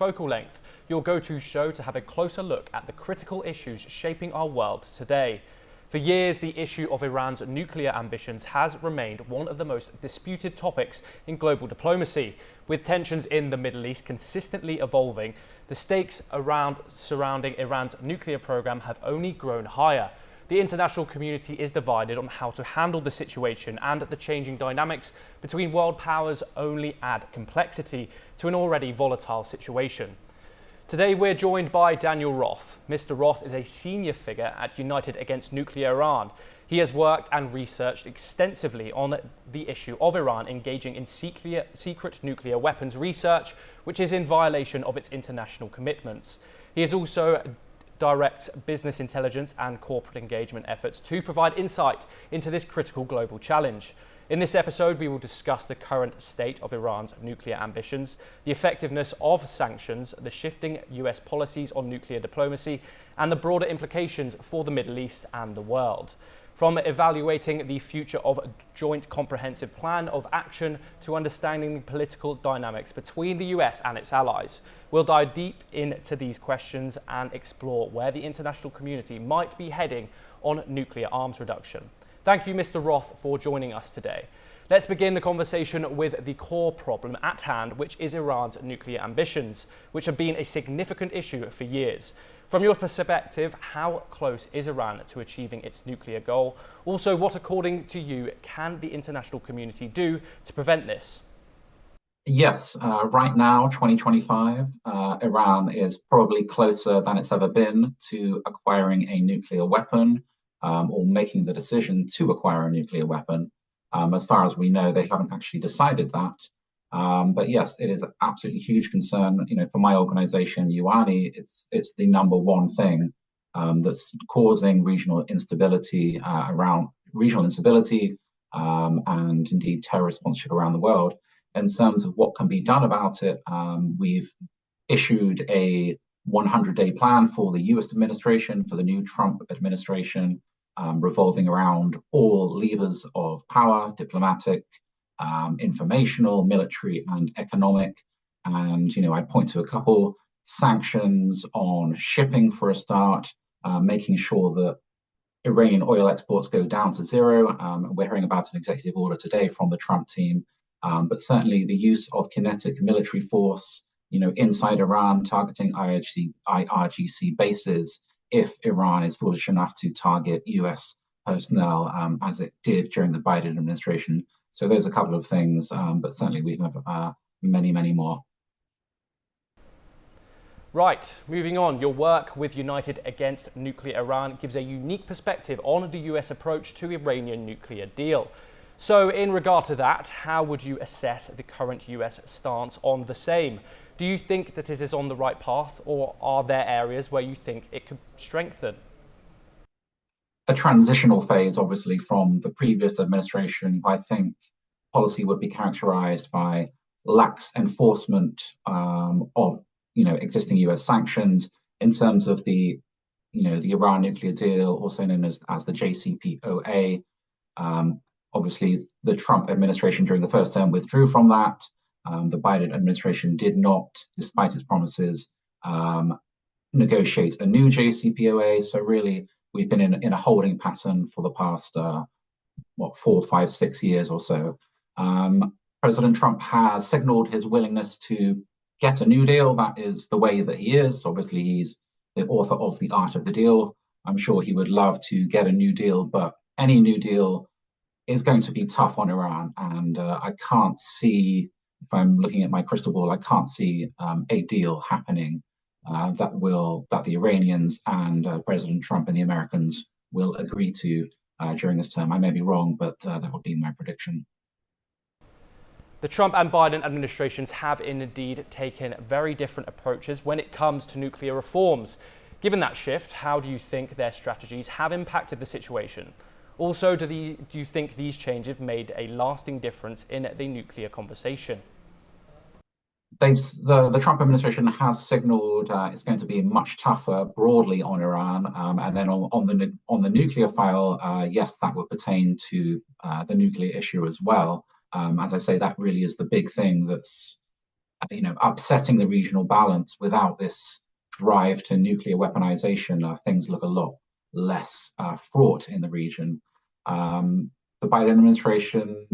Focal Length, your go-to show to have a closer look at the critical issues shaping our world today. For years, the issue of Iran's nuclear ambitions has remained one of the most disputed topics in global diplomacy. With tensions in the Middle East consistently evolving, the stakes surrounding Iran's nuclear program have only grown higher. The international community is divided on how to handle the situation, and the changing dynamics between world powers only add complexity to an already volatile situation. Today we're joined by Daniel Roth. Mr. Roth is a senior figure at United Against Nuclear Iran. He has worked and researched extensively on the issue of Iran engaging in secret nuclear weapons research, which is in violation of its international commitments. He is also directs business intelligence and corporate engagement efforts to provide insight into this critical global challenge. In this episode, we will discuss the current state of Iran's nuclear ambitions, the effectiveness of sanctions, the shifting US policies on nuclear diplomacy, and the broader implications for the Middle East and the world. From evaluating the future of a joint comprehensive plan of action to understanding the political dynamics between the US and its allies, we'll dive deep into these questions and explore where the international community might be heading on nuclear arms reduction. Thank you, Mr. Roth, for joining us today. Let's begin the conversation with the core problem at hand, which is Iran's nuclear ambitions, which have been a significant issue for years. From your perspective, how close is Iran to achieving its nuclear goal? Also, what, according to you, can the international community do to prevent this? Yes, right now, 2025, Iran is probably closer than it's ever been to acquiring a nuclear weapon, or making the decision to acquire a nuclear weapon. As far as we know, they haven't actually decided that. But yes, it is an absolutely huge concern. For my organization, UANI, it's the number one thing that's causing regional instability and indeed terrorist sponsorship around the world. In terms of what can be done about it, we've issued a 100-day plan for the US administration, for the new Trump administration, revolving around all levers of power: diplomatic, informational, military, and economic. And, I'd point to a couple: sanctions on shipping for a start, making sure that Iranian oil exports go down to zero. We're hearing about an executive order today from the Trump team. But certainly the use of kinetic military force, inside Iran, targeting IRGC bases if Iran is foolish enough to target US personnel, as it did during the Biden administration. So there's a couple of things, but certainly we have many, many more. Right, moving on. Your work with United Against Nuclear Iran gives a unique perspective on the US approach to Iranian nuclear deal. So in regard to that, how would you assess the current US stance on the same? Do you think that it is on the right path, or are there areas where you think it could strengthen? A transitional phase, obviously, from the previous administration. I think policy would be characterized by lax enforcement of existing US sanctions in terms of the Iran nuclear deal, also known as the JCPOA. Obviously, the Trump administration during the first term withdrew from that. The Biden administration did not, despite its promises, negotiate a new JCPOA. So really, we've been in a holding pattern for the past 4, 5, 6 years or so. President Trump has signaled his willingness to get a new deal. That is the way that he is. Obviously, he's the author of The Art of the Deal. I'm sure he would love to get a new deal, but any new deal is going to be tough on Iran. And I can't see, if I'm looking at my crystal ball, I can't see a deal happening that the Iranians and President Trump and the Americans will agree to during this term. I may be wrong, but that would be my prediction. The Trump and Biden administrations have indeed taken very different approaches when it comes to nuclear reforms. Given that shift, how do you think their strategies have impacted the situation? Also, do you think these changes made a lasting difference in the nuclear conversation? The Trump administration has signaled it's going to be much tougher broadly on Iran, and then on the nuclear file, yes, that would pertain to the nuclear issue as well. As I say, that really is the big thing that's upsetting the regional balance. Without this drive to nuclear weaponization, things look a lot less fraught in the region. The Biden administration,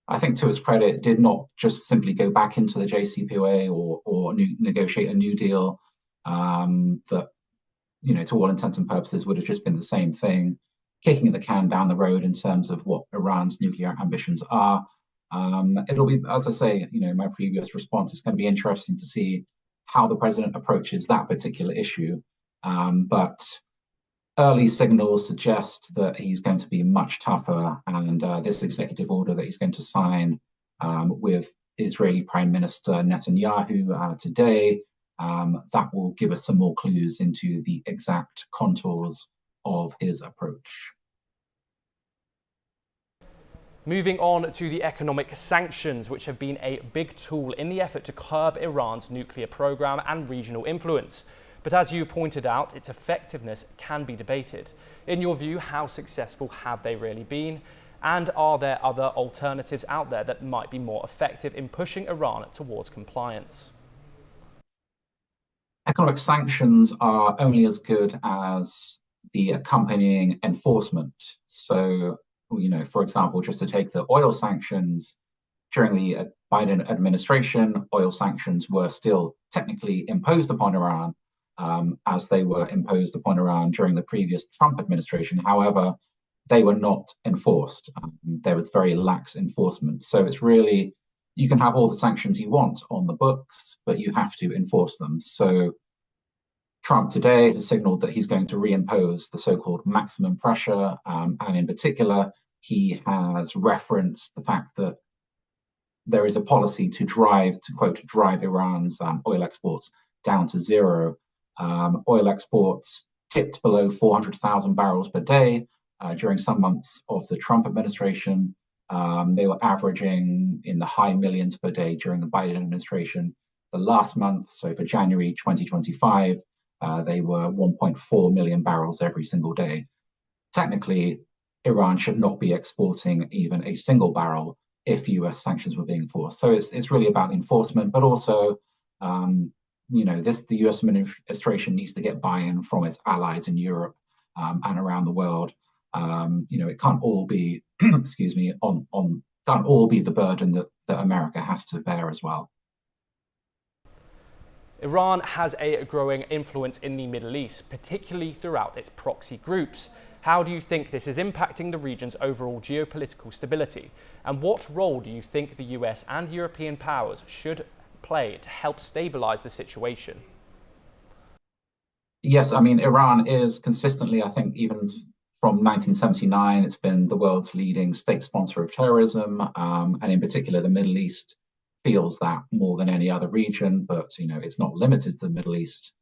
I think, to its credit, did not just simply go back into the JCPOA or negotiate a new deal that, to all intents and purposes, would have just been the same thing, kicking the can down the road in terms of what Iran's nuclear ambitions are. It'll be, as I say, my previous response, it's going to be interesting to see how the president approaches that particular issue. But early signals suggest that he's going to be much tougher, and this executive order that he's going to sign with Israeli Prime Minister Netanyahu today, that will give us some more clues into the exact contours of his approach. Moving on to the economic sanctions, which have been a big tool in the effort to curb Iran's nuclear program and regional influence. But as you pointed out, its effectiveness can be debated. In your view, how successful have they really been? And are there other alternatives out there that might be more effective in pushing Iran towards compliance? Economic sanctions are only as good as the accompanying enforcement. So, for example, just to take the oil sanctions, during the Biden administration, oil sanctions were still technically imposed upon Iran, as they were imposed upon Iran during the previous Trump administration. However, they were not enforced. There was very lax enforcement. So it's really, you can have all the sanctions you want on the books, but you have to enforce them. So Trump today has signaled that he's going to reimpose the so-called maximum pressure. And in particular, he has referenced the fact that there is a policy to quote, drive Iran's oil exports down to zero. Oil exports tipped below 400,000 barrels per day during some months of the Trump administration. They were averaging in the high millions per day during the Biden administration. The last month, so for January 2025, they were 1.4 million barrels every single day. Technically, Iran should not be exporting even a single barrel if US sanctions were being enforced. So it's really about enforcement, but also the US administration needs to get buy-in from its allies in Europe and around the world. It can't all be, can't all be the burden that America has to bear as well. Iran has a growing influence in the Middle East, particularly throughout its proxy groups. How do you think this is impacting the region's overall geopolitical stability? And what role do you think the US and European powers should play to help stabilize the situation? Yes, Iran is consistently, I think, even from 1979, it's been the world's leading state sponsor of terrorism, and in particular, the Middle East feels that more than any other region. But it's not limited to the Middle East.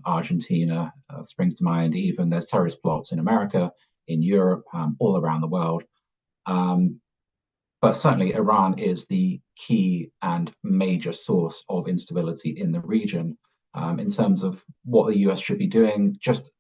Argentina springs to mind. Even there's terrorist plots in America, in Europe, all around the world. But certainly, Iran is the key and major source of instability in the region. In terms of what the US should be doing, just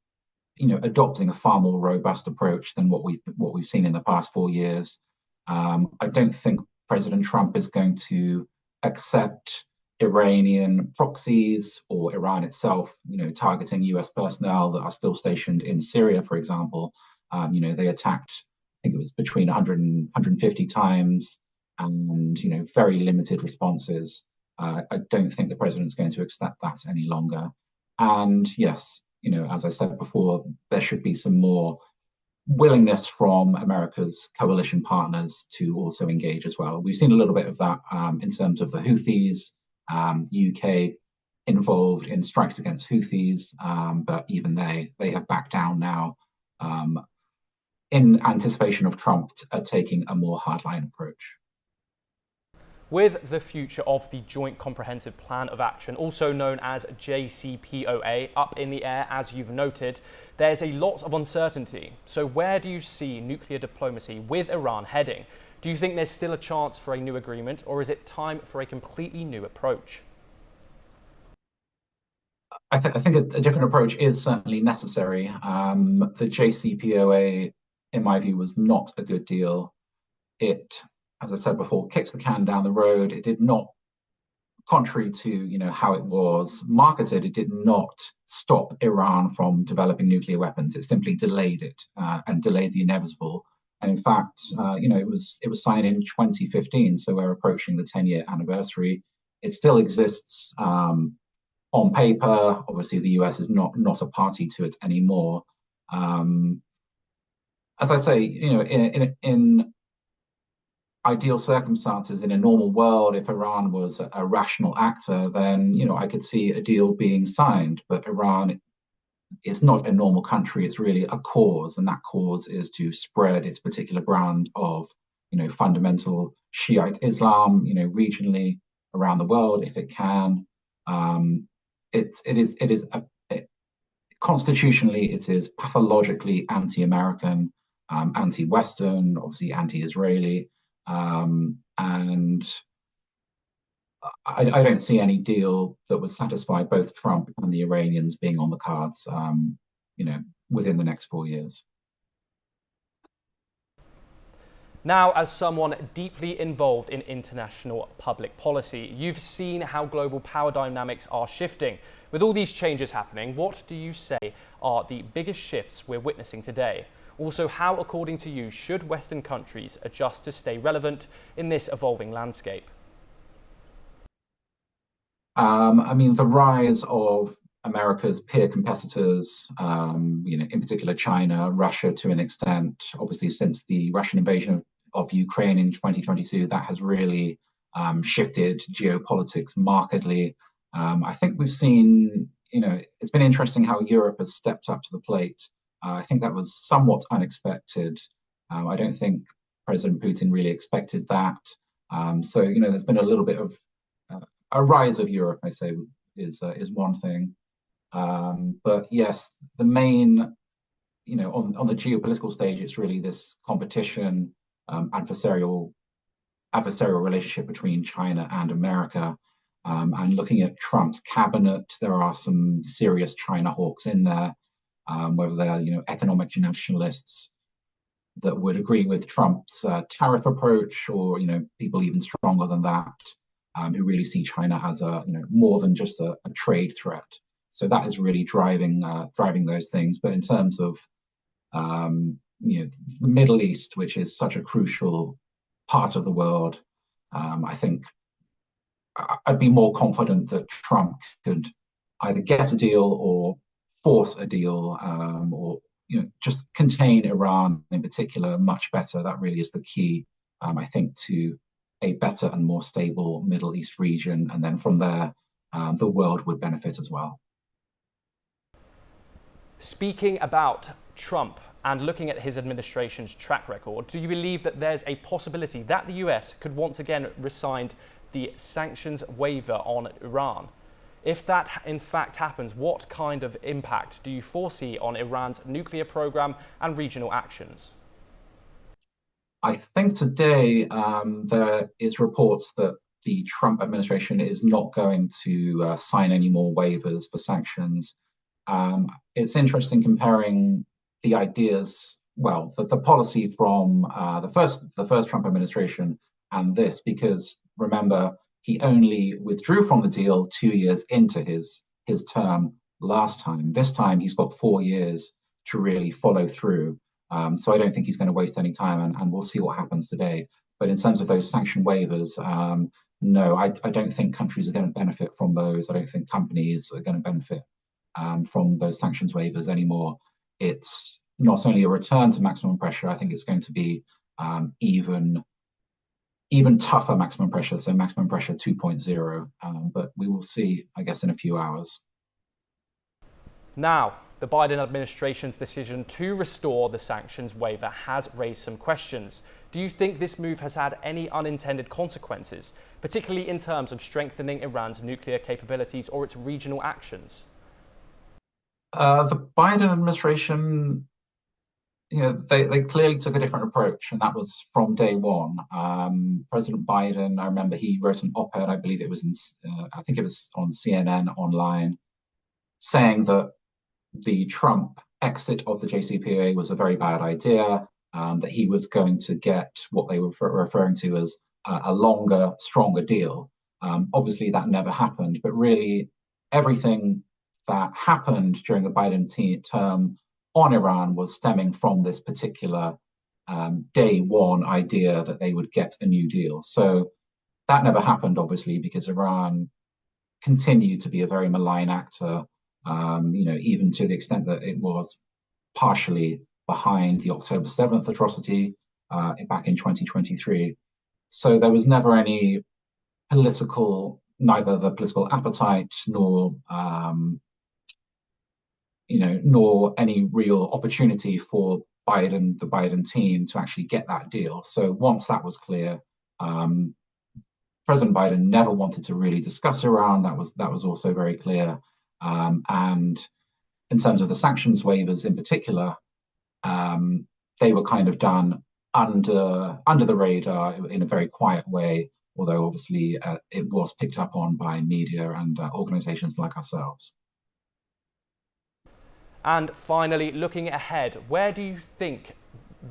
adopting a far more robust approach than what we've seen in the past 4 years. I don't think President Trump is going to accept Iranian proxies or Iran itself, targeting US personnel that are still stationed in Syria, for example. They attacked, I think it was between 100 and 150 times, and very limited responses. I don't think the president's going to accept that any longer. And yes, as I said before, there should be some more willingness from America's coalition partners to also engage as well. We've seen a little bit of that in terms of the Houthis, UK involved in strikes against Houthis, but even they have backed down now in anticipation of Trump taking a more hardline approach. With the future of the Joint Comprehensive Plan of Action, also known as JCPOA, up in the air, as you've noted, there's a lot of uncertainty. So where do you see nuclear diplomacy with Iran heading? Do you think there's still a chance for a new agreement, or is it time for a completely new approach? I think a different approach is certainly necessary. The JCPOA, in my view, was not a good deal. It, as I said before, kicks the can down the road. It did not contrary to how it was marketed, it did not stop Iran from developing nuclear weapons. It simply delayed it and delayed the inevitable. And in fact, it was signed in 2015, so we're approaching the 10-year anniversary. It still exists on paper. Obviously, the US is not a party to it anymore. As I say, in ideal circumstances, in a normal world, if Iran was a rational actor, then I could see a deal being signed. But Iran is not a normal country; it's really a cause, and that cause is to spread its particular brand of fundamental Shiite Islam, regionally around the world if it can. It is constitutionally, it is pathologically anti-American, anti-Western, obviously anti-Israeli. And I don't see any deal that would satisfy both Trump and the Iranians being on the cards, within the next 4 years. Now, as someone deeply involved in international public policy, you've seen how global power dynamics are shifting. With all these changes happening, what do you say are the biggest shifts we're witnessing today? Also, how, according to you, should Western countries adjust to stay relevant in this evolving landscape? The rise of America's peer competitors, in particular China, Russia to an extent, obviously since the Russian invasion of Ukraine in 2022, that has really shifted geopolitics markedly. I think we've seen, it's been interesting how Europe has stepped up to the plate. I think that was somewhat unexpected. I don't think President Putin really expected that. So, there's been a little bit of a rise of Europe, I say, is one thing. But yes, the main, on the geopolitical stage, it's really this competition, adversarial relationship between China and America. And looking at Trump's cabinet, there are some serious China hawks in there, whether they're economic nationalists that would agree with Trump's tariff approach, or people even stronger than that, who really see China as a more than just a trade threat. So that is really driving those things. But in terms of the Middle East, which is such a crucial part of the world, I think I'd be more confident that Trump could either get a deal or force a deal, or just contain Iran in particular much better. That really is the key, I think, to a better and more stable Middle East region, and then from there, the world would benefit as well. Speaking about Trump and looking at his administration's track record, do you believe that there's a possibility that the US could once again rescind the sanctions waiver on Iran? If that in fact happens, what kind of impact do you foresee on Iran's nuclear program and regional actions? I think today there is reports that the Trump administration is not going to sign any more waivers for sanctions. It's interesting comparing the ideas, well, the policy from the first Trump administration and this, because remember, he only withdrew from the deal 2 years into his term last time. This time, he's got 4 years to really follow through. So I don't think he's going to waste any time, and we'll see what happens today. But in terms of those sanction waivers, no, I don't think countries are going to benefit from those. I don't think companies are going to benefit from those sanctions waivers anymore. It's not only a return to maximum pressure, I think it's going to be even tougher maximum pressure, so maximum pressure 2.0. But we will see, I guess, in a few hours. Now, the Biden administration's decision to restore the sanctions waiver has raised some questions. Do you think this move has had any unintended consequences, particularly in terms of strengthening Iran's nuclear capabilities or its regional actions? The Biden administration, they clearly took a different approach, and that was from day one. President Biden, I remember he wrote an op-ed, I believe it was I think it was on CNN online, saying that the Trump exit of the JCPOA was a very bad idea, that he was going to get what they were referring to as a longer, stronger deal. Obviously, that never happened, but really everything that happened during the Biden term on Iran was stemming from this particular day one idea that they would get a new deal. So that never happened, obviously, because Iran continued to be a very malign actor, even to the extent that it was partially behind the October 7th atrocity back in 2023. So there was never any neither the political appetite nor any real opportunity for the Biden team to actually get that deal. So once that was clear, President Biden never wanted to really discuss Iran. That was also very clear. And in terms of the sanctions waivers in particular, they were kind of done under the radar in a very quiet way, although obviously it was picked up on by media and organizations like ourselves. And finally, looking ahead, where do you think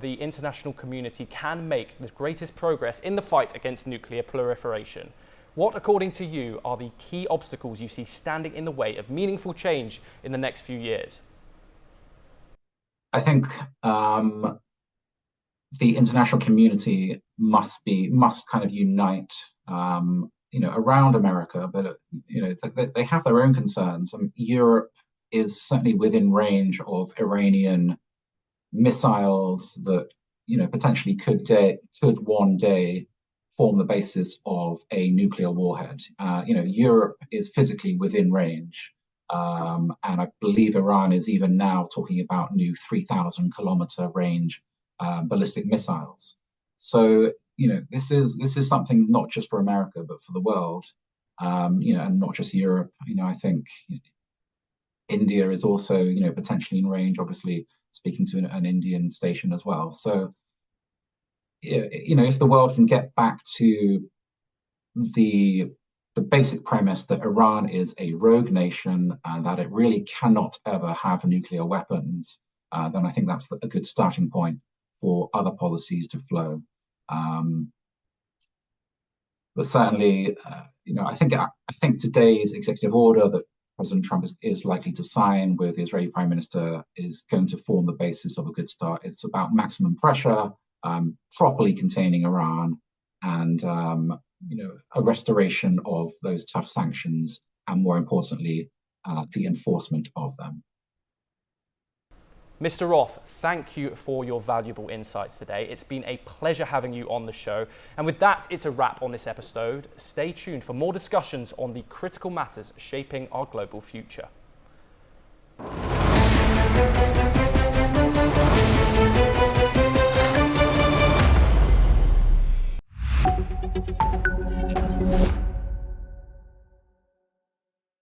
the international community can make the greatest progress in the fight against nuclear proliferation? What, according to you, are the key obstacles you see standing in the way of meaningful change in the next few years? I think the international community must kind of unite, around America, but they have their own concerns. Europe is certainly within range of Iranian missiles that potentially could one day form the basis of a nuclear warhead. Europe is physically within range, and I believe Iran is even now talking about new 3,000-kilometer range ballistic missiles. So this is something not just for America but for the world, and not just Europe. I think India is also potentially in range. Obviously, speaking to an Indian station as well. So if the world can get back to the basic premise that Iran is a rogue nation and that it really cannot ever have nuclear weapons, then I think that's a good starting point for other policies to flow. But certainly, I think today's executive order that President Trump is likely to sign with the Israeli Prime Minister is going to form the basis of a good start. It's about maximum pressure, properly containing Iran, and a restoration of those tough sanctions, and more importantly, the enforcement of them. Mr. Roth, thank you for your valuable insights today. It's been a pleasure having you on the show. And with that, it's a wrap on this episode. Stay tuned for more discussions on the critical matters shaping our global future.